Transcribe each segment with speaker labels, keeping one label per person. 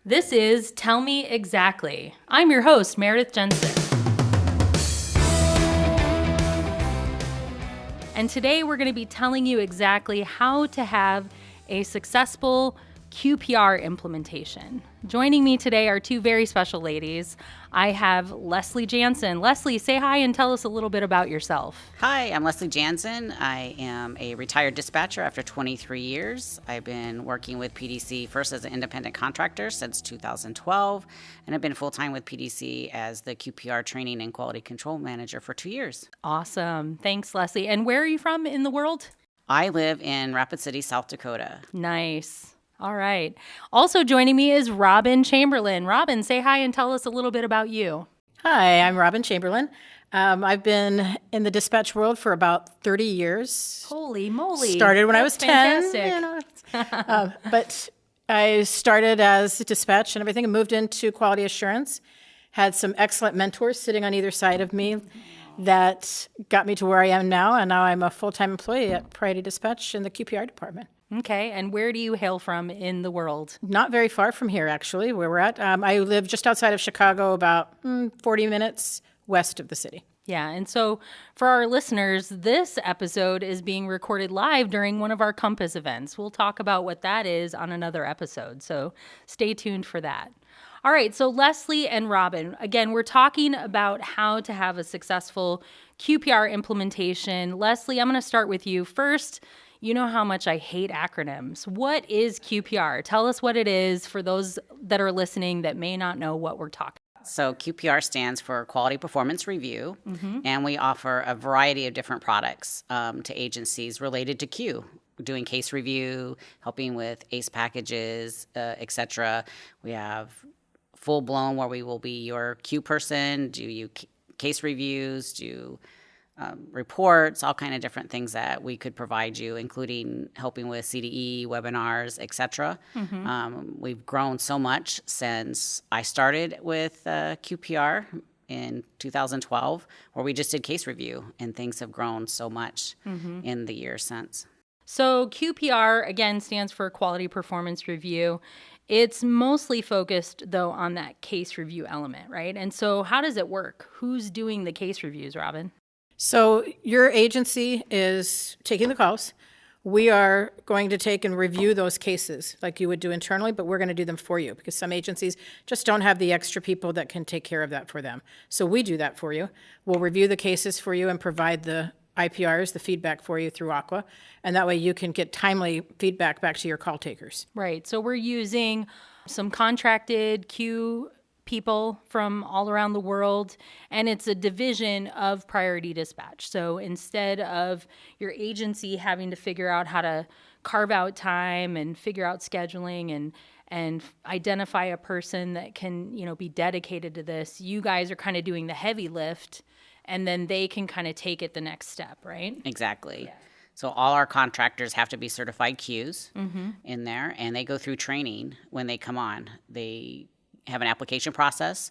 Speaker 1: This is Tell Me Exactly. I'm your host, Meridith Janzen. And today we're going to be telling you exactly how to have a successful QPR implementation. Joining me today are two very special ladies. I have Leslie Janzen. Leslie, say hi and tell us a little bit about yourself.
Speaker 2: Hi, I'm Leslie Janzen. I am a retired dispatcher after 23 years. I've been working with PDC first as an independent contractor since 2012, and I've been full-time with PDC as the QPR training and quality control manager for 2 years.
Speaker 1: Awesome. Thanks, Leslie. And where are you from in the world?
Speaker 2: I live in Rapid City, South Dakota.
Speaker 1: Nice. All right. Also joining me is Robin Chamberlain. Robin, say hi and tell us a little bit about you.
Speaker 3: Hi, I'm Robin Chamberlain. I've been in the dispatch world for about 30 years.
Speaker 1: Holy moly.
Speaker 3: Started when I was 10.
Speaker 1: Fantastic.
Speaker 3: But I started as dispatch and everything and moved into quality assurance. Had some excellent mentors sitting on either side of me that got me to where I am now. And now I'm a full-time employee at Priority Dispatch in the QPR department.
Speaker 1: Okay. And where do you hail from in the world?
Speaker 3: Not very far from here, actually, where we're at. I live just outside of Chicago, about 40 minutes west of the city.
Speaker 1: Yeah. And so for our listeners, this episode is being recorded live during one of our Compass events. We'll talk about what that is on another episode. So stay tuned for that. All right. So Leslie and Robin, again, we're talking about how to have a successful QPR implementation. Leslie, I'm going to start with you first. You know how much I hate acronyms. What is QPR? Tell us what it is for those that are listening that may not know what we're talking about.
Speaker 2: So QPR stands for Quality Performance Review, and we offer a variety of different products to agencies related to Q. We're doing case review, helping with ACE packages, etc. We have full-blown where we will be your Q person, do you case reviews, do reports, all kind of different things that we could provide you, including helping with CDE, webinars, etc. We've grown so much since I started with QPR in 2012, where we just did case review, and things have grown so much in the years since.
Speaker 1: So QPR, again, stands for Quality Performance Review. It's mostly focused, though, on that case review element, right? And so how does it work? Who's doing the case reviews, Robin?
Speaker 3: So your agency is taking the calls. We are going to take and review those cases like you would do internally, but we're going to do them for you because some agencies just don't have the extra people that can take care of that for them. So we do that for you. We'll review the cases for you and provide the IPRs, the feedback for you through Aqua, and that way you can get timely feedback back to your call takers.
Speaker 1: Right. So we're using some contracted Q people from all around the world, and it's a division of Priority Dispatch. So instead of your agency having to figure out how to carve out time and figure out scheduling and identify a person that can, be dedicated to this, you guys are kind of doing the heavy lift, and then they can kind of take it the next step, right?
Speaker 2: Exactly. Yeah. So all our contractors have to be certified Qs in there, and they go through training when they come on. They have an application process,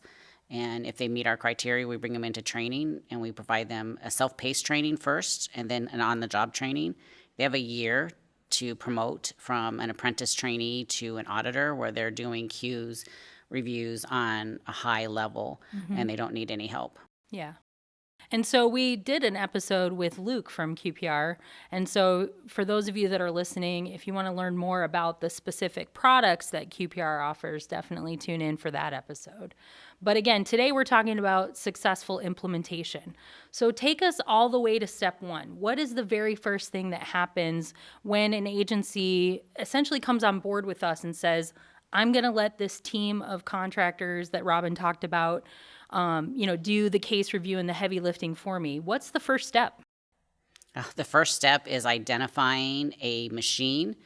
Speaker 2: and if they meet our criteria, we bring them into training, and we provide them a self-paced training first and then an on-the-job training. They have a year to promote from an apprentice trainee to an auditor where they're doing Qs, reviews on a high level, and they don't need any help.
Speaker 1: Yeah. And so we did an episode with Luke from QPR. And so for those of you that are listening, if you want to learn more about the specific products that QPR offers, definitely tune in for that episode. But again, today we're talking about successful implementation. So take us all the way to step one. What is the very first thing that happens when an agency essentially comes on board with us and says, I'm going to let this team of contractors that Robin talked about do the case review and the heavy lifting for me? What's the first step?
Speaker 2: The first step is identifying a machine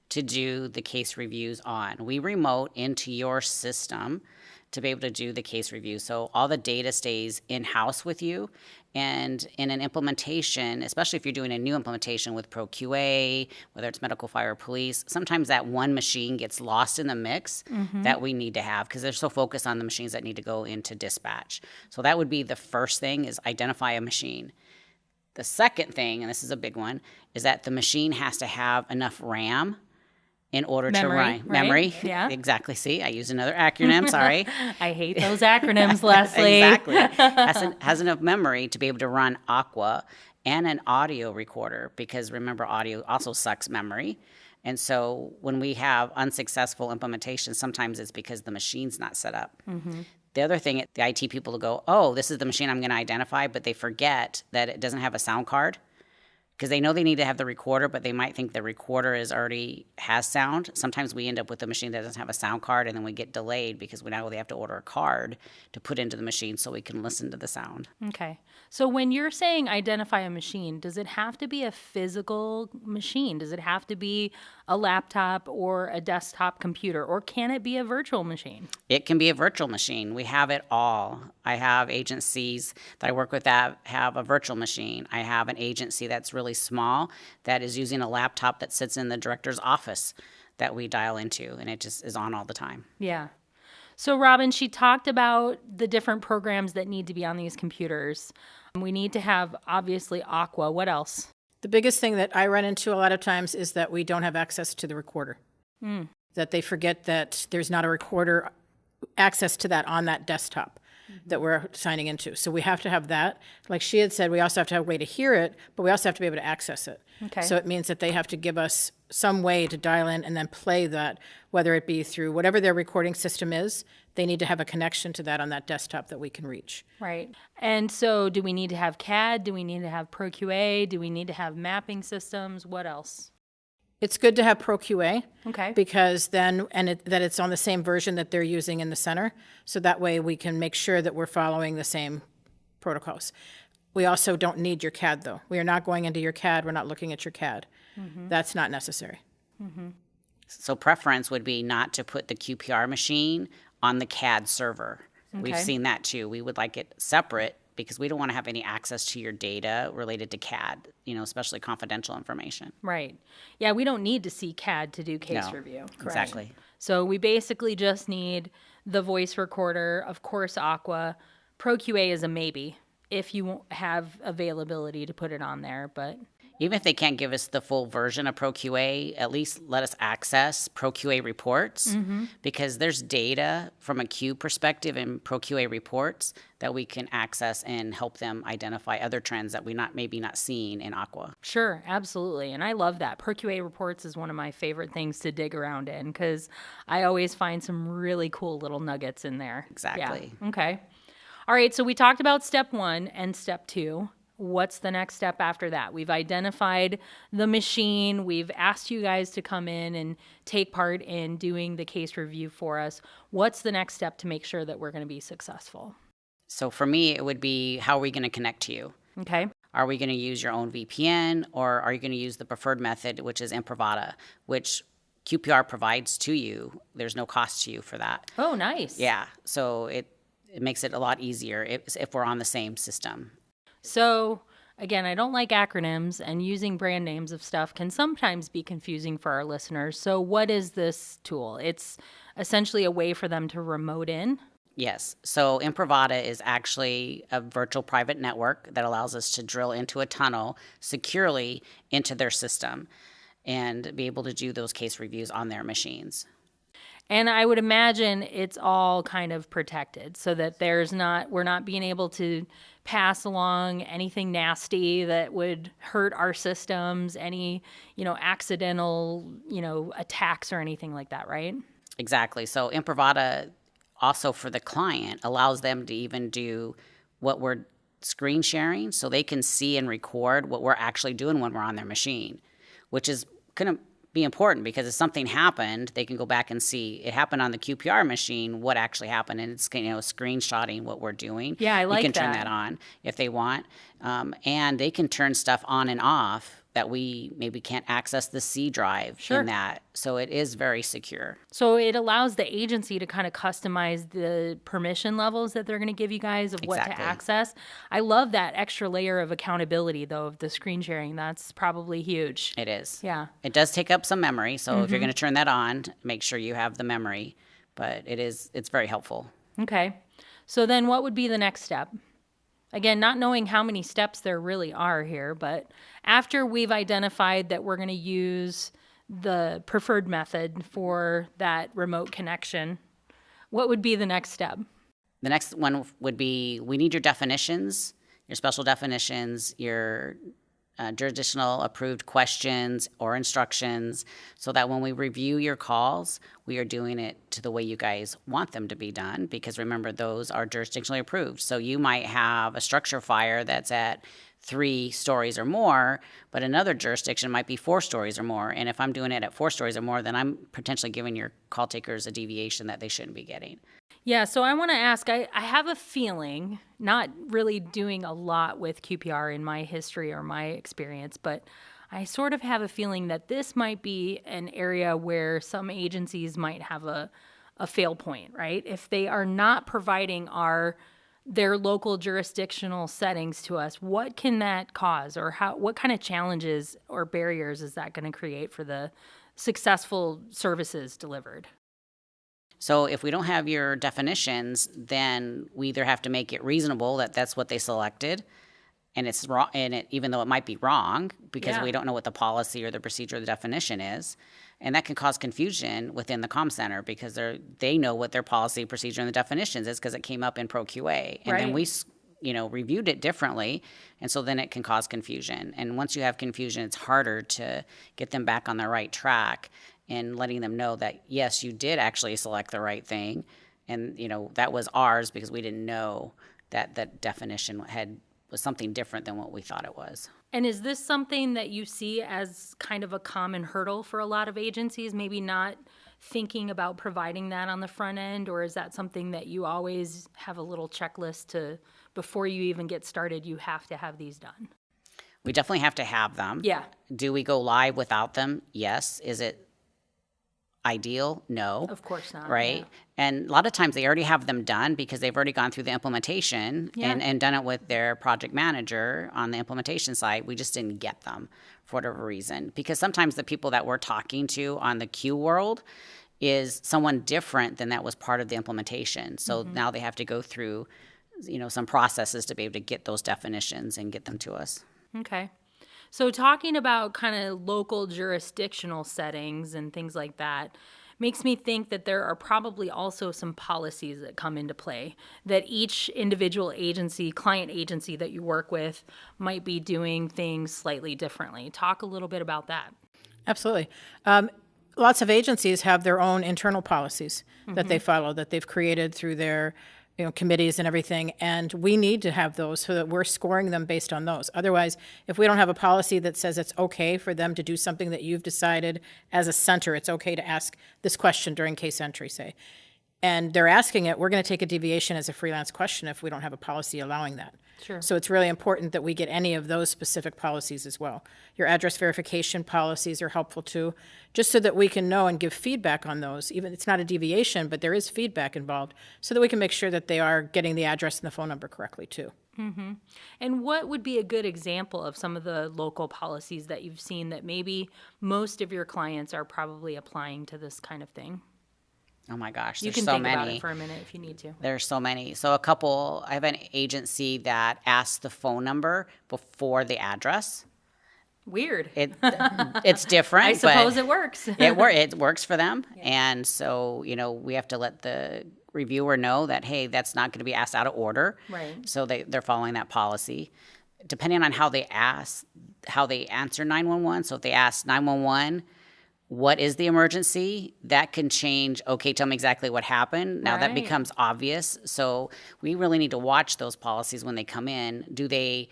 Speaker 2: to do the case reviews on. We remote into your system to be able to do the case review. So all the data stays in-house with you. And in an implementation, especially if you're doing a new implementation with ProQA, whether it's medical, fire, police, sometimes that one machine gets lost in the mix that we need to have because they're so focused on the machines that need to go into dispatch. So that would be the first thing, is identify a machine. The second thing, and this is a big one, is that the machine has to have enough RAM in order to
Speaker 1: Memory,
Speaker 2: run
Speaker 1: right?
Speaker 2: memory.
Speaker 1: Yeah.
Speaker 2: Exactly. See, I used another acronym. Sorry.
Speaker 1: I hate those acronyms, Leslie.
Speaker 2: Exactly. Has enough memory to be able to run Aqua and an audio recorder, because remember, audio also sucks memory. And so when we have unsuccessful implementations, sometimes it's because the machine's not set up. The other thing, the IT people will go, oh, this is the machine I'm going to identify, but they forget that it doesn't have a sound card, because they know they need to have the recorder, but they might think the recorder already has sound. Sometimes we end up with a machine that doesn't have a sound card, and then we get delayed because now they have to order a card to put into the machine so we can listen to the sound.
Speaker 1: Okay. So when you're saying identify a machine, does it have to be a physical machine? Does it have to be a laptop or a desktop computer, or can it be a virtual machine?
Speaker 2: It can be a virtual machine. We have it all. I have agencies that I work with that have a virtual machine. I have an agency that's really small that is using a laptop that sits in the director's office that we dial into, and it just is on all the time.
Speaker 1: Yeah. So Robin, she talked about the different programs that need to be on these computers. We need to have, obviously, Aqua. What else?
Speaker 3: The biggest thing that I run into a lot of times is that we don't have access to the recorder. That they forget that there's not a recorder access to that on that desktop that we're signing into. So we have to have that. Like she had said, we also have to have a way to hear it, but we also have to be able to access it.
Speaker 1: Okay.
Speaker 3: So it means that they have to give us some way to dial in and then play that, whether it be through whatever their recording system is, they need to have a connection to that on that desktop that we can reach.
Speaker 1: Right. And so do we need to have CAD? Do we need to have ProQA? Do we need to have mapping systems? What else?
Speaker 3: It's good to have ProQA.
Speaker 1: Okay.
Speaker 3: Because then, that it's on the same version that they're using in the center. So that way we can make sure that we're following the same protocols. We also don't need your CAD, though. We are not going into your CAD. We're not looking at your CAD. That's not necessary.
Speaker 2: So preference would be not to put the QPR machine on the CAD server. We've
Speaker 1: Okay.
Speaker 2: seen that too. We would like it separate because we don't want to have any access to your data related to CAD, especially confidential information.
Speaker 1: Right. Yeah, we don't need to see CAD to do case
Speaker 2: No,
Speaker 1: review.
Speaker 2: exactly.
Speaker 1: So we basically just need the voice recorder, of course, Aqua. ProQA is a maybe if you won't have availability to put it on there, but
Speaker 2: Even if they can't give us the full version of ProQA, at least let us access ProQA reports, because there's data from a Q perspective in ProQA reports that we can access and help them identify other trends that we maybe not seeing in Aqua.
Speaker 1: sure, absolutely. And I love that. ProQA reports is one of my favorite things to dig around in because I always find some really cool little nuggets in there.
Speaker 2: Exactly.
Speaker 1: Yeah. Okay. All right. So we talked about step 1 and step 2. What's the next step after that? We've identified the machine. We've asked you guys to come in and take part in doing the case review for us. What's the next step to make sure that we're going to be successful?
Speaker 2: So for me, it would be, how are we going to connect to you?
Speaker 1: Okay.
Speaker 2: Are we going to use your own VPN, or are you going to use the preferred method, which is Improvata, which QPR provides to you? There's no cost to you for that.
Speaker 1: Oh, nice.
Speaker 2: Yeah, so it makes it a lot easier if we're on the same system.
Speaker 1: So, again, I don't like acronyms, and using brand names of stuff can sometimes be confusing for our listeners. So, what is this tool? It's essentially a way for them to remote in.
Speaker 2: Yes. So Improvata is actually a virtual private network that allows us to drill into a tunnel securely into their system and be able to do those case reviews on their machines.
Speaker 1: And I would imagine it's all kind of protected so that we're not being able to pass along anything nasty that would hurt our systems, any, accidental, attacks or anything like that, right?
Speaker 2: Exactly. So Improvata also, for the client, allows them to even do what we're screen sharing, so they can see and record what we're actually doing when we're on their machine, which is going to be important because if something happened, they can go back and see it happened on the QPR machine, what actually happened, and it's screenshotting what we're doing.
Speaker 1: Yeah, I like
Speaker 2: You can turn
Speaker 1: that.
Speaker 2: that on if they want, and they can turn stuff on and off that we maybe can't access the C drive in that. So it is very secure.
Speaker 1: So it allows the agency to kind of customize the permission levels that they're going to give you guys of what to
Speaker 2: Exactly.
Speaker 1: access. I love that extra layer of accountability, though, of the screen sharing. That's probably huge.
Speaker 2: It is.
Speaker 1: Yeah.
Speaker 2: It does take up some memory, so if you're going to turn that on, make sure you have the memory. But it's very helpful.
Speaker 1: Okay. So then what would be the next step? Again, not knowing how many steps there really are here, but after we've identified that we're going to use the preferred method for that remote connection, what would be the next step?
Speaker 2: The next one would be, we need your definitions, your special definitions, your jurisdictional approved questions or instructions, so that when we review your calls, we are doing it to the way you guys want them to be done, because remember, those are jurisdictionally approved. So you might have a structure fire that's at 3 stories or more, but another jurisdiction might be 4 stories or more. And if I'm doing it at 4 stories or more, then I'm potentially giving your call takers a deviation that they shouldn't be getting.
Speaker 1: Yeah, so I want to ask, I have a feeling, not really doing a lot with QPR in my history or my experience, but I sort of have a feeling that this might be an area where some agencies might have a fail point, right? If they are not providing their local jurisdictional settings to us, what can that cause, or what kind of challenges or barriers is that going to create for the successful services delivered?
Speaker 2: So if we don't have your definitions, then we either have to make it reasonable that that's what they selected, and it's wrong, even though it might be wrong, because we don't know what the policy or the procedure or the definition is, and that can cause confusion within the comm center, because they know what their policy, procedure, and the definitions is, because it came up in Pro QA, and then we reviewed it differently, and so then it can cause confusion. And once you have confusion, it's harder to get them back on the right track and letting them know that, yes, you did actually select the right thing, and that was ours, because we didn't know that the definition was something different than what we thought it was.
Speaker 1: And is this something that you see as kind of a common hurdle for a lot of agencies, maybe not thinking about providing that on the front end, or is that something that you always have a little checklist before you even get started, you have to have these done?
Speaker 2: We definitely have to have them.
Speaker 1: Yeah.
Speaker 2: Do we go live without them? Yes. Is it ideal? No.
Speaker 1: Of course not.
Speaker 2: Right?
Speaker 1: Yeah.
Speaker 2: And a lot of times they already have them done, because they've already gone through the implementation and done it with their project manager on the implementation side. We just didn't get them for whatever reason. Because sometimes the people that we're talking to on the Q world is someone different than that was part of the implementation. So now they have to go through, some processes to be able to get those definitions and get them to us.
Speaker 1: Okay. So talking about kind of local jurisdictional settings and things like that makes me think that there are probably also some policies that come into play, that each individual agency, client agency that you work with might be doing things slightly differently. Talk a little bit about that.
Speaker 3: Absolutely. Lots of agencies have their own internal policies that they follow, that they've created through their committees and everything, and we need to have those so that we're scoring them based on those. Otherwise, if we don't have a policy that says it's okay for them to do something that you've decided as a center, it's okay to ask this question during case entry, say, and they're asking it, we're going to take a deviation as a freelance question if we don't have a policy allowing that.
Speaker 1: Sure.
Speaker 3: So it's really important that we get any of those specific policies as well. Your address verification policies are helpful too, just so that we can know and give feedback on those. Even it's not a deviation, but there is feedback involved, so that we can make sure that they are getting the address and the phone number correctly too.
Speaker 1: Mm-hmm. And what would be a good example of some of the local policies that you've seen that maybe most of your clients are probably applying to this kind of thing?
Speaker 2: Oh my gosh,
Speaker 1: You
Speaker 2: there's
Speaker 1: can
Speaker 2: so
Speaker 1: think
Speaker 2: many.
Speaker 1: about it for a minute if you need to.
Speaker 2: There's so many. So I have an agency that asks the phone number before the address.
Speaker 1: Weird.
Speaker 2: It's different.
Speaker 1: I suppose
Speaker 2: but
Speaker 1: it works.
Speaker 2: it works for them. Yeah. And so, we have to let the reviewer know that, hey, that's not going to be asked out of order.
Speaker 1: Right.
Speaker 2: So they're following that policy. Depending on how they answer 911. So if they ask 911, what is the emergency? That can change. Okay, tell me exactly what happened. Now that becomes obvious. So we really need to watch those policies when they come in. Do they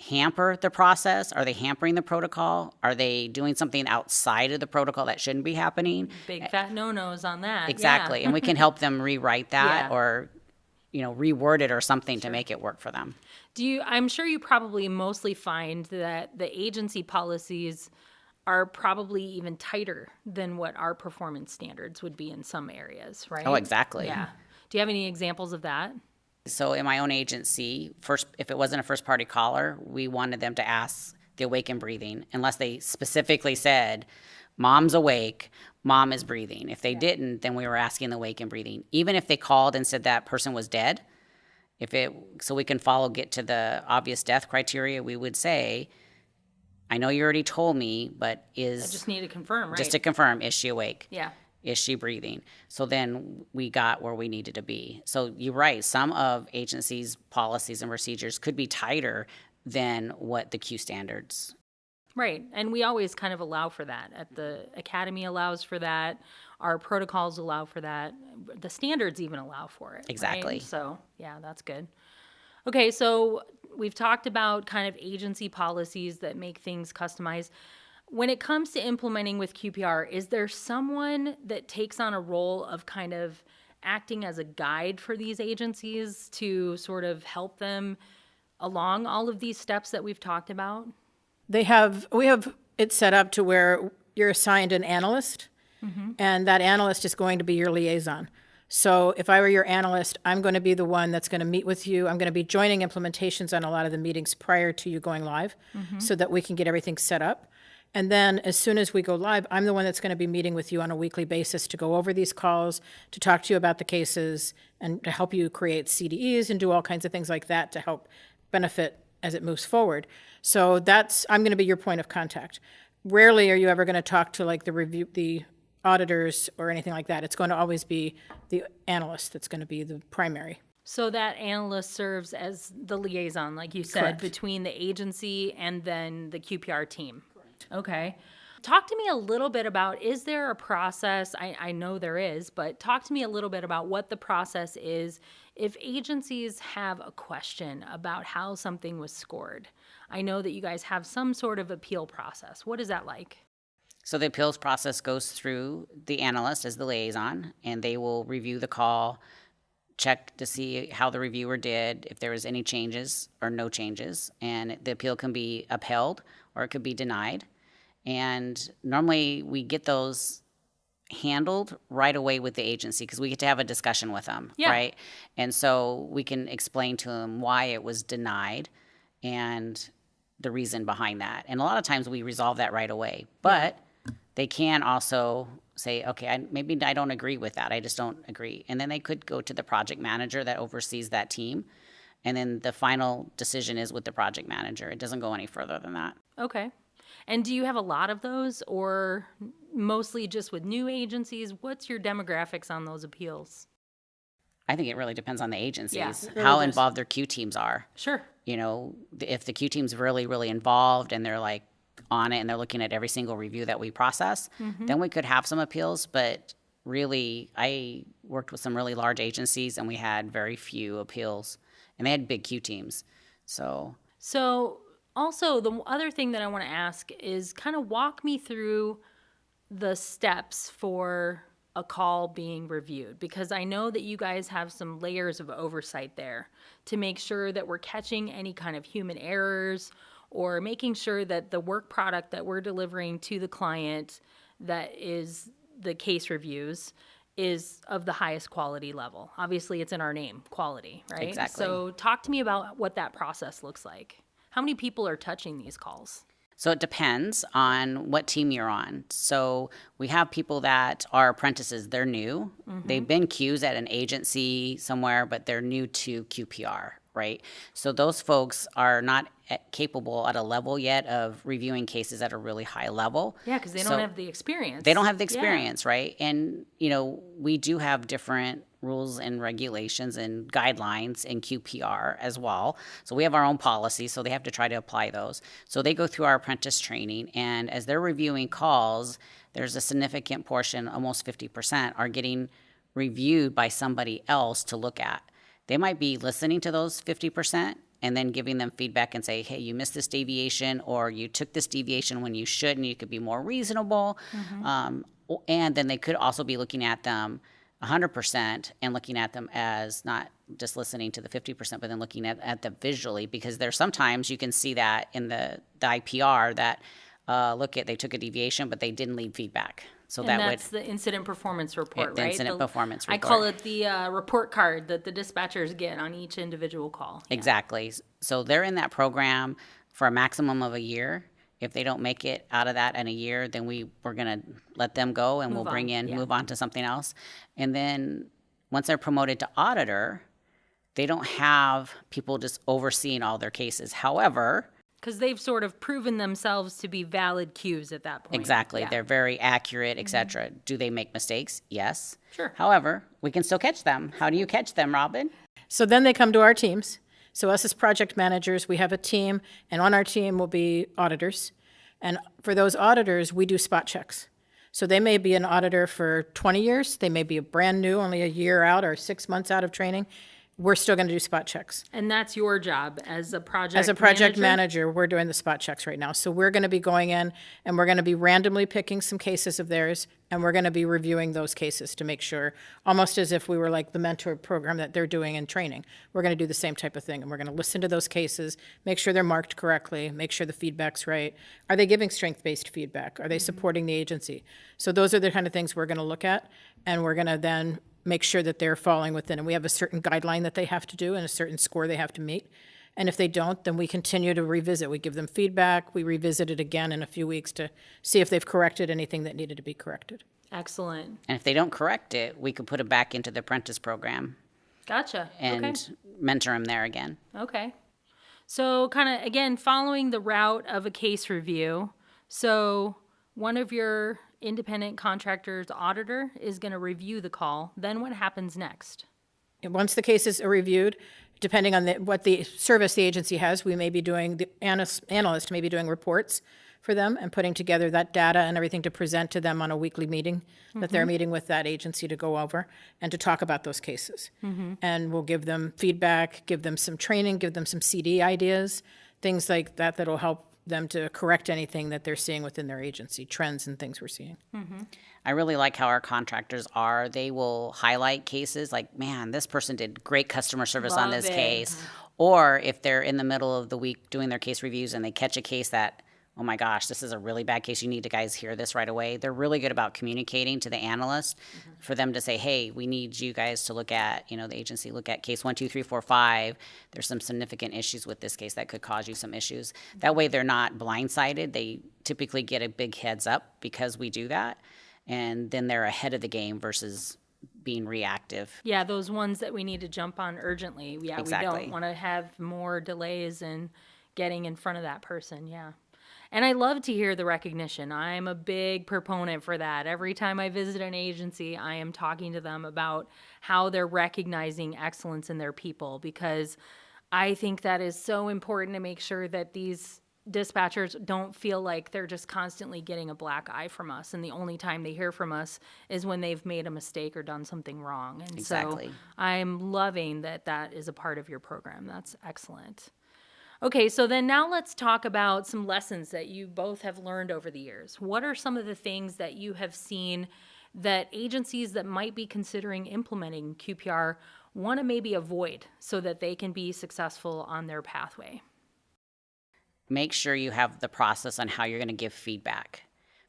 Speaker 2: hamper the process? Are they hampering the protocol? Are they doing something outside of the protocol that shouldn't be happening?
Speaker 1: Big fat no-nos on that.
Speaker 2: Exactly.
Speaker 1: Yeah.
Speaker 2: And we can help them rewrite that
Speaker 1: Yeah.
Speaker 2: or reword it or something to make it work for them.
Speaker 1: I'm sure you probably mostly find that the agency policies are probably even tighter than what our performance standards would be in some areas, right?
Speaker 2: Oh, exactly.
Speaker 1: Yeah. Do you have any examples of that?
Speaker 2: So in my own agency, if it wasn't a first-party caller, we wanted them to ask the awake and breathing, unless they specifically said, mom's awake, mom is breathing. If they didn't, then we were asking the awake and breathing. Even if they called and said that person was dead, so we can get to the obvious death criteria, we would say, I know you already told me, but
Speaker 1: I just need to confirm, right?
Speaker 2: just to confirm, is she awake?
Speaker 1: Yeah.
Speaker 2: Is she breathing? So then we got where we needed to be. So you're right. Some of agencies' policies and procedures could be tighter than what the Q standards.
Speaker 1: Right. And we always kind of allow for that. At the academy allows for that. Our protocols allow for that. The standards even allow for it.
Speaker 2: Exactly.
Speaker 1: Right? So, yeah, that's good. Okay, so we've talked about kind of agency policies that make things customized. When it comes to implementing with QPR, is there someone that takes on a role of kind of acting as a guide for these agencies to sort of help them along all of these steps that we've talked about?
Speaker 3: We have it set up to where you're assigned an analyst, and that analyst is going to be your liaison. So if I were your analyst, I'm going to be the one that's going to meet with you. I'm going to be joining implementations on a lot of the meetings prior to you going live so that we can get everything set up. And then as soon as we go live, I'm the one that's going to be meeting with you on a weekly basis to go over these calls, to talk to you about the cases, and to help you create CDEs and do all kinds of things like that to help benefit as it moves forward. So I'm going to be your point of contact. Rarely are you ever going to talk to like the auditors or anything like that. It's going to always be the analyst that's going to be the primary.
Speaker 1: So that analyst serves as the liaison, like you said,
Speaker 3: Correct.
Speaker 1: between the agency and then the QPR team. Correct. Okay. Talk to me a little bit about, is there a process? I know there is, but talk to me a little bit about what the process is if agencies have a question about how something was scored. I know that you guys have some sort of appeal process. What is that like?
Speaker 2: So the appeals process goes through the analyst as the liaison, and they will review the call, check to see how the reviewer did, if there was any changes or no changes, and the appeal can be upheld or it could be denied. And normally we get those handled right away with the agency because we get to have a discussion with them, right? And so we can explain to them why it was denied and the reason behind that. And a lot of times we resolve that right away. But they can also say, okay, maybe I don't agree with that. I just don't agree. And then they could go to the project manager that oversees that team. And then the final decision is with the project manager. It doesn't go any further than that.
Speaker 1: Okay. And do you have a lot of those or mostly just with new agencies? What's your demographics on those appeals?
Speaker 2: I think it really depends on the agencies,
Speaker 1: Yeah,
Speaker 2: how involved their Q teams are.
Speaker 1: Sure.
Speaker 2: You know, if the Q team's really, really involved and they're like on it and they're looking at every single review that we process, then we could have some appeals. But really, I worked with some really large agencies and we had very few appeals, and they had big Q teams. So also the other thing that I want to ask is kind of walk me through the steps for a call being reviewed, because I know that you guys have some layers of oversight there to make sure that we're catching any kind of human errors or making sure that the work product that we're delivering to the client that is the case reviews is of the highest quality level. Obviously, it's in our name, quality, right? Exactly.
Speaker 1: So talk to me about what that process looks like. How many people are touching these calls?
Speaker 2: So it depends on what team you're on. So we have people that are apprentices. They're new. They've been Qs at an agency somewhere, but they're new to QPR, right? So those folks are not capable at a level yet of reviewing cases at a really high level.
Speaker 1: Yeah, because they don't have the experience.
Speaker 2: They don't have the experience, right? And, you know, we do have different rules and regulations and guidelines in QPR as well. So we have our own policies, so they have to try to apply those. So they go through our apprentice training, and as they're reviewing calls, there's a significant portion, almost 50%, are getting reviewed by somebody else to look at. They might be listening to those 50% and then giving them feedback and say, hey, you missed this deviation, or you took this deviation when you shouldn't, you could be more reasonable. And then they could also be looking at them 100% and looking at them as not just listening to the 50%, but then looking at them visually, because there's sometimes you can see that in the IPR that they took a deviation, but they didn't leave feedback. So
Speaker 1: and that's the incident performance report,
Speaker 2: the
Speaker 1: right?
Speaker 2: Incident performance report.
Speaker 1: I call it the report card that the dispatchers get on each individual call. Yeah.
Speaker 2: Exactly. So they're in that program for a maximum of a year. If they don't make it out of that in a year, then we're going to let them go and move on to something else. And then once they're promoted to auditor, they don't have people just overseeing all their cases. However,
Speaker 1: Because they've sort of proven themselves to be valid cues at that point.
Speaker 2: Exactly.
Speaker 1: Yeah.
Speaker 2: They're very accurate, etc. Do they make mistakes? Yes.
Speaker 1: Sure.
Speaker 2: However, we can still catch them. How do you catch them, Robin?
Speaker 3: So then they come to our teams. So us as project managers, we have a team, and on our team will be auditors. And for those auditors, we do spot checks. So they may be an auditor for 20 years. They may be brand new, only a year out or 6 months out of training. We're still going to do spot checks.
Speaker 1: And that's your job as a project
Speaker 3: As a project manager, we're doing the spot checks right now. So we're going to be going in and we're going to be randomly picking some cases of theirs, and we're going to be reviewing those cases to make sure, almost as if we were like the mentor program that they're doing in training. We're going to do the same type of thing, and we're going to listen to those cases, make sure they're marked correctly, make sure the feedback's right. Are they giving strength-based feedback? Are they supporting the agency? So those are the kind of things we're going to look at, and we're going to then make sure that they're falling within. And we have a certain guideline that they have to do and a certain score they have to meet. And if they don't, then we continue to revisit. We give them feedback. We revisit it again in a few weeks to see if they've corrected anything that needed to be corrected.
Speaker 1: Excellent.
Speaker 2: And if they don't correct it, we could put them back into the apprentice program
Speaker 1: Gotcha.
Speaker 2: and mentor them there again.
Speaker 1: Okay. So kind of, again, following the route of a case review. So one of your independent contractor's auditor is going to review the call. Then what happens next?
Speaker 3: And once the cases are reviewed, depending on what the service the agency has, we may be doing, the analyst may be doing reports for them and putting together that data and everything to present to them on a weekly meeting that they're meeting with that agency to go over and to talk about those cases. And we'll give them feedback, give them some training, give them some CD ideas, things like that that'll help them to correct anything that they're seeing within their agency, trends and things we're seeing.
Speaker 2: I really like how our contractors are. They will highlight cases like, man, this person did great customer service on
Speaker 1: Love
Speaker 2: this
Speaker 1: it.
Speaker 2: case. Or if they're in the middle of the week doing their case reviews and they catch a case that, oh my gosh, this is a really bad case. You need to guys hear this right away. They're really good about communicating to the analyst for them to say, hey, we need you guys to look at, the agency, look at case 1, 2, 3, 4, 5. There's some significant issues with this case that could cause you some issues. That way they're not blindsided. They typically get a big heads up because we do that. And then they're ahead of the game versus being reactive.
Speaker 1: Yeah, those ones that we need to jump on urgently. Yeah,
Speaker 2: Exactly.
Speaker 1: we don't want to have more delays in getting in front of that person. Yeah. And I love to hear the recognition. I'm a big proponent for that. Every time I visit an agency, I am talking to them about how they're recognizing excellence in their people, because I think that is so important to make sure that these dispatchers don't feel like they're just constantly getting a black eye from us, and the only time they hear from us is when they've made a mistake or done something wrong. And
Speaker 2: Exactly.
Speaker 1: so I'm loving that that is a part of your program. That's excellent. Okay, so then now let's talk about some lessons that you both have learned over the years. What are some of the things that you have seen that agencies that might be considering implementing QPR want to maybe avoid so that they can be successful on their pathway?
Speaker 2: Make sure you have the process on how you're going to give feedback,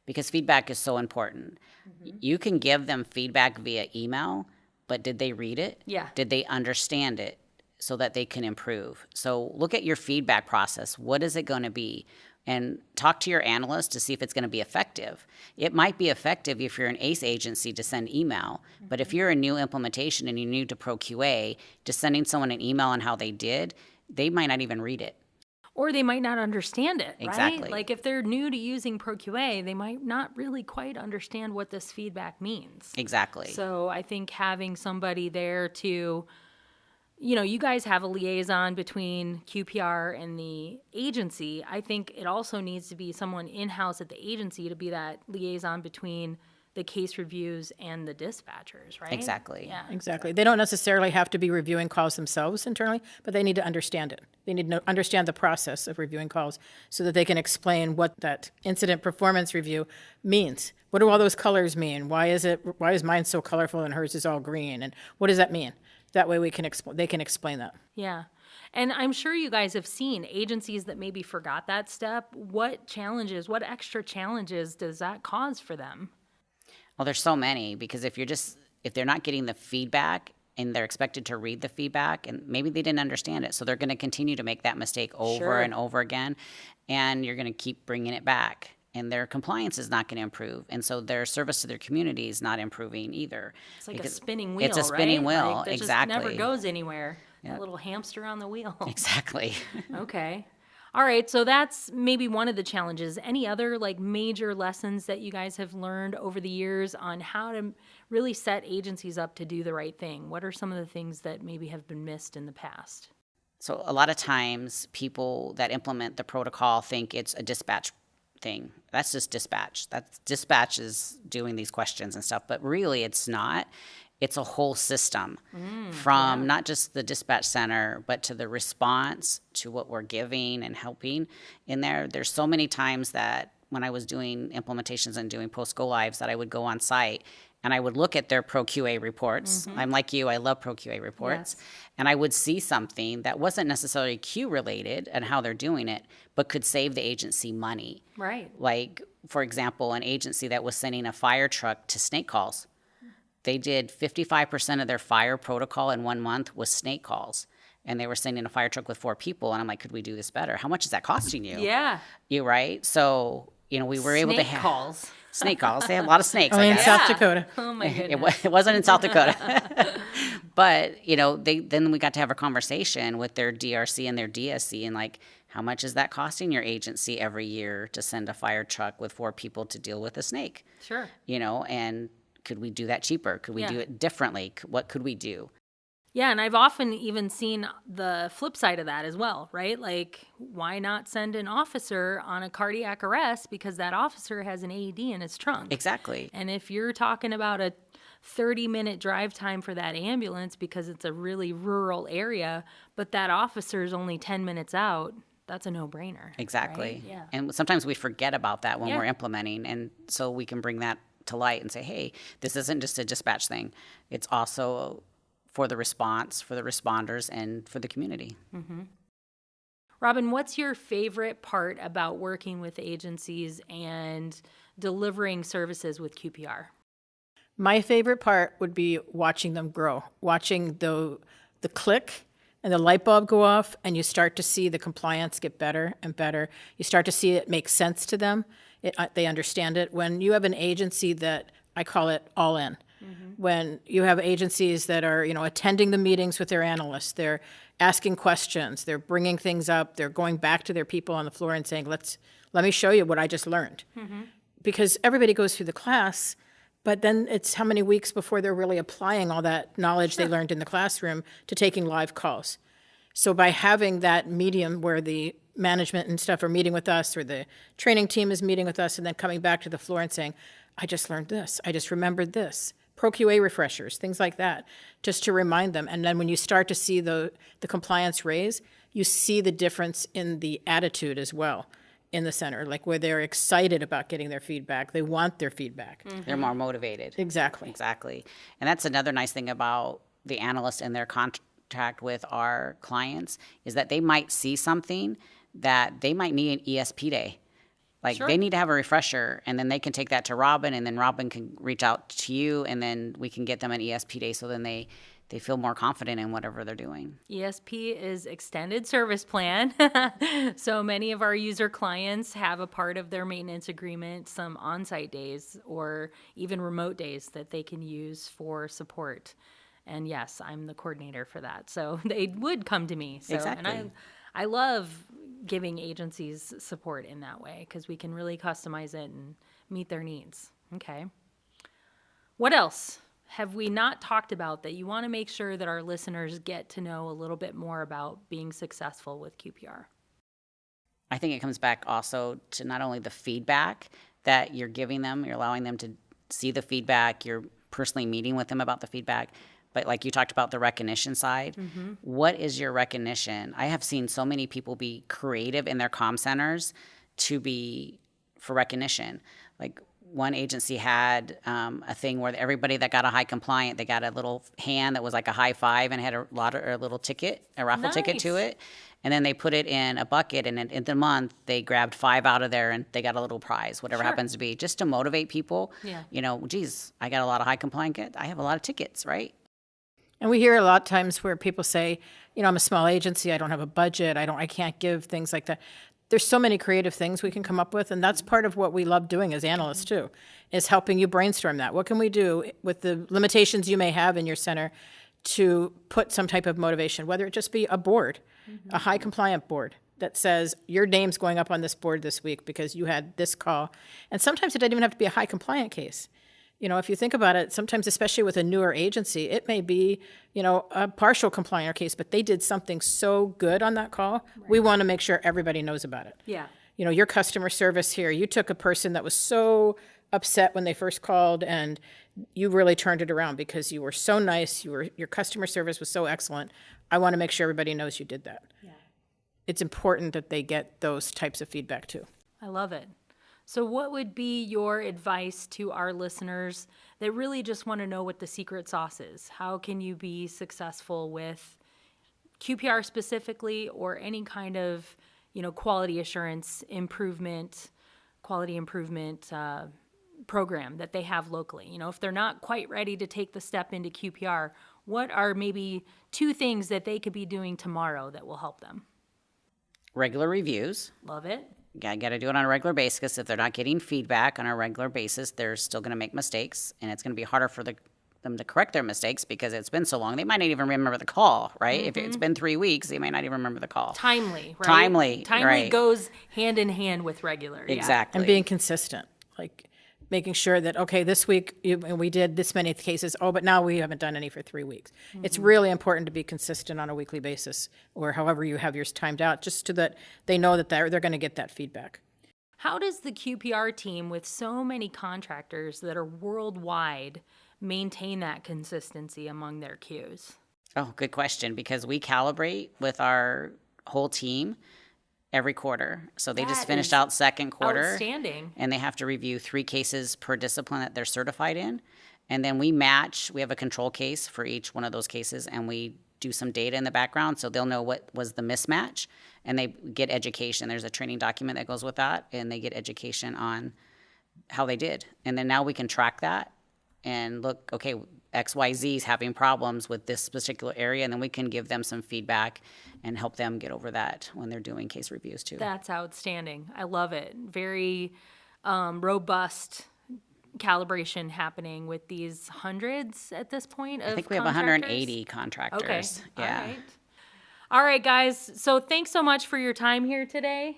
Speaker 2: because feedback is so important. You can give them feedback via email, but did they read it?
Speaker 1: Yeah.
Speaker 2: Did they understand it so that they can improve? So look at your feedback process. What is it going to be? And talk to your analyst to see if it's going to be effective. It might be effective if you're an ACE agency to send email, but if you're a new implementation and you're new to Pro QA, just sending someone an email on how they did, they might not even read it.
Speaker 1: Or they might not understand it, right?
Speaker 2: Exactly.
Speaker 1: Like if they're new to using ProQA, they might not really quite understand what this feedback means.
Speaker 2: Exactly.
Speaker 1: So I think having somebody there to, you guys have a liaison between QPR and the agency. I think it also needs to be someone in-house at the agency to be that liaison between the case reviews and the dispatchers, right?
Speaker 2: Exactly.
Speaker 1: Yeah.
Speaker 3: Exactly. They don't necessarily have to be reviewing calls themselves internally, but they need to understand it. They need to understand the process of reviewing calls so that they can explain what that incident performance review means. What do all those colors mean? Why is mine so colorful and hers is all green? And what does that mean? That way they can explain that.
Speaker 1: Yeah. And I'm sure you guys have seen agencies that maybe forgot that step. What extra challenges does that cause for them?
Speaker 2: Well, there's so many, because if they're not getting the feedback and they're expected to read the feedback, and maybe they didn't understand it, so they're going to continue to make that mistake over
Speaker 1: Sure.
Speaker 2: and over again, and you're going to keep bringing it back, and their compliance is not going to improve, and so their service to their community is not improving either.
Speaker 1: It's like a
Speaker 2: Because
Speaker 1: spinning wheel,
Speaker 2: It's a spinning
Speaker 1: right?
Speaker 2: wheel,
Speaker 1: Like, that
Speaker 2: exactly.
Speaker 1: just never goes anywhere. That little hamster on the wheel.
Speaker 2: Exactly.
Speaker 1: Okay. All right, so that's maybe one of the challenges. Any other like major lessons that you guys have learned over the years on how to really set agencies up to do the right thing? What are some of the things that maybe have been missed in the past?
Speaker 2: So a lot of times people that implement the protocol think it's a dispatch thing. That's just dispatch. That's dispatch is doing these questions and stuff, but really it's not. It's a whole system from not just the dispatch center, but to the response, to what we're giving and helping in there. There's so many times that when I was doing implementations and doing post-go lives that I would go on site and I would look at their Pro QA reports. I'm like you, I love Pro QA reports.
Speaker 1: Yes.
Speaker 2: And I would see something that wasn't necessarily Q related and how they're doing it, but could save the agency money.
Speaker 1: Right.
Speaker 2: Like, for example, an agency that was sending a fire truck to snake calls. They did 55% of their fire protocol in 1 month was snake calls. And they were sending a fire truck with 4 people. And I'm like, could we do this better? How much is that costing you?
Speaker 1: Yeah.
Speaker 2: You right? So, we were able to
Speaker 1: Snake
Speaker 2: have
Speaker 1: calls.
Speaker 2: snake calls. They had a lot of snakes.
Speaker 3: Only
Speaker 2: I
Speaker 3: in
Speaker 2: guess.
Speaker 3: South Dakota.
Speaker 1: Oh my goodness.
Speaker 2: It wasn't in South Dakota. But, then we got to have a conversation with their DRC and their DSC and like, how much is that costing your agency every year to send a fire truck with 4 people to deal with a snake?
Speaker 1: Sure.
Speaker 2: And could we do that cheaper? Could we do it differently? What could we do?
Speaker 1: Yeah, and I've often even seen the flip side of that as well, right? Like, why not send an officer on a cardiac arrest because that officer has an AED in his trunk?
Speaker 2: Exactly.
Speaker 1: And if you're talking about a 30-minute drive time for that ambulance because it's a really rural area, but that officer is only 10 minutes out, that's a no-brainer.
Speaker 2: Exactly.
Speaker 1: Right? Yeah.
Speaker 2: And sometimes we forget about that when
Speaker 1: Yeah.
Speaker 2: we're implementing. And so we can bring that to light and say, hey, this isn't just a dispatch thing. It's also for the response, for the responders, and for the community.
Speaker 1: Robin, what's your favorite part about working with agencies and delivering services with QPR?
Speaker 3: My favorite part would be watching them grow, watching the click and the light bulb go off, and you start to see the compliance get better and better. You start to see it make sense to them. They understand it. When you have an agency that, I call it all in, when you have agencies that are, attending the meetings with their analysts, they're asking questions, they're bringing things up, they're going back to their people on the floor and saying, let me show you what I just learned. Because everybody goes through the class, but then it's how many weeks before they're really applying all that knowledge they learned in the classroom to taking live calls. So by having that medium where the management and stuff are meeting with us or the training team is meeting with us and then coming back to the floor and saying, I just learned this, I just remembered this. Pro QA refreshers, things like that, just to remind them. And then when you start to see the compliance raise, you see the difference in the attitude as well in the center, like where they're excited about getting their feedback. They want their feedback.
Speaker 2: They're more motivated.
Speaker 3: Exactly.
Speaker 2: Exactly. And that's another nice thing about the analyst and their contact with our clients is that they might see something that they might need an ESP day. Like they need to have a refresher, and then they can take that to Robin, and then Robin can reach out to you, and then we can get them an ESP day so then they feel more confident in whatever they're doing.
Speaker 1: ESP is extended service plan. So many of our user clients have a part of their maintenance agreement, some on-site days or even remote days that they can use for support. And yes, I'm the coordinator for that. So they would come to me. So,
Speaker 2: Exactly.
Speaker 1: And I love giving agencies support in that way because we can really customize it and meet their needs. Okay. What else have we not talked about that you want to make sure that our listeners get to know a little bit more about being successful with QPR?
Speaker 2: I think it comes back also to not only the feedback that you're giving them, you're allowing them to see the feedback, you're personally meeting with them about the feedback, but like you talked about the recognition side, what is your recognition? I have seen so many people be creative in their comm centers for recognition. Like one agency had a thing where everybody that got a high compliant, they got a little hand that was like a high five and had a little ticket, a raffle ticket to it. And then they put it in a bucket, and in the month, they grabbed 5 out of there, and they got a little prize, whatever happens to be, just to motivate people.
Speaker 1: Yeah.
Speaker 2: Geez, I got a lot of high compliant, I have a lot of tickets, right?
Speaker 3: And we hear a lot of times where people say, I'm a small agency, I don't have a budget, I can't give, things like that. There's so many creative things we can come up with, and that's part of what we love doing as analysts too, is helping you brainstorm that. What can we do with the limitations you may have in your center to put some type of motivation, whether it just be a board, a high compliant board, that says your name's going up on this board this week because you had this call. And sometimes it doesn't even have to be a high compliant case. If you think about it, sometimes, especially with a newer agency, it may be, a partial compliant case, but they did something so good on that call. Right. We want to make sure everybody knows about it.
Speaker 1: Yeah.
Speaker 3: Your customer service here, you took a person that was so upset when they first called and you really turned it around because you were so nice. Your customer service was so excellent. I want to make sure everybody knows you did that. Yeah. It's important that they get those types of feedback too.
Speaker 1: I love it. So what would be your advice to our listeners that really just want to know what the secret sauce is? How can you be successful with QPR specifically, or any kind of, quality assurance improvement, quality improvement program that they have locally? If they're not quite ready to take the step into QPR, what are maybe 2 things that they could be doing tomorrow that will help them?
Speaker 2: Regular reviews.
Speaker 1: Love it.
Speaker 2: Got to do it on a regular basis. If they're not getting feedback on a regular basis, they're still going to make mistakes, and it's going to be harder for them to correct their mistakes because it's been so long. They might not even remember the call, right? Mm-hmm. If it's been 3 weeks, they might not even remember the call.
Speaker 1: Timely, right?
Speaker 2: Timely right.
Speaker 1: Goes hand in hand with regular.
Speaker 2: Exactly.
Speaker 3: And being consistent, like making sure that, okay, this week we did this many cases, but now we haven't done any for 3 weeks. Mm-hmm. It's really important to be consistent on a weekly basis, or however you have yours timed out, just so that they know that they're going to get that feedback.
Speaker 1: How does the QPR team, with so many contractors that are worldwide, maintain that consistency among their queues?
Speaker 2: Oh, good question, because we calibrate with our whole team every quarter. So they just finished out second quarter.
Speaker 1: Outstanding.
Speaker 2: And they have to review 3 cases per discipline that they're certified in. And then we have a control case for each one of those cases, and we do some data in the background so they'll know what was the mismatch, and they get education. There's a training document that goes with that, and they get education on how they did. And then now we can track that and look, okay, XYZ is having problems with this particular area, and then we can give them some feedback and help them get over that when they're doing case reviews too.
Speaker 1: That's outstanding. I love it. Very robust calibration happening with these hundreds at this point of
Speaker 2: I think we have 180 contractors.
Speaker 1: Okay.
Speaker 2: Yeah.
Speaker 1: All right, guys. So thanks so much for your time here today.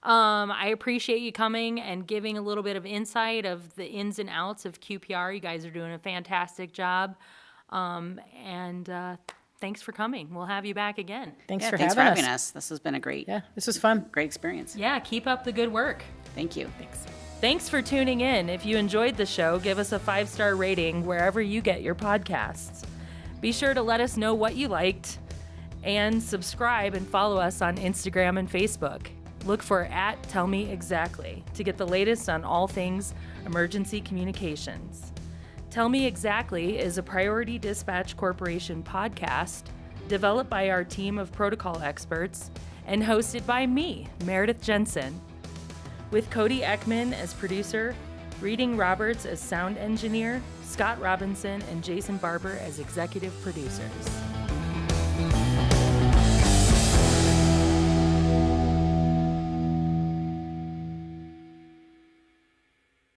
Speaker 1: I appreciate you coming and giving a little bit of insight of the ins and outs of QPR. You guys are doing a fantastic job. Thanks for coming. We'll have you back again.
Speaker 3: Thanks for
Speaker 2: having us. This has been a
Speaker 3: this was fun.
Speaker 2: Great experience.
Speaker 1: Yeah, keep up the good work.
Speaker 2: Thank you.
Speaker 1: Thanks for tuning in. If you enjoyed the show, give us a 5-star rating wherever you get your podcasts. Be sure to let us know what you liked, and subscribe and follow us on Instagram and Facebook. Look for @TellMeExactly to get the latest on all things emergency communications. Tell Me Exactly is a Priority Dispatch Corporation podcast developed by our team of protocol experts and hosted by me, Meridith Janzen, with Cody Ekman as producer, Reading Roberts as sound engineer, Scott Robinson and Jason Barber as executive producers.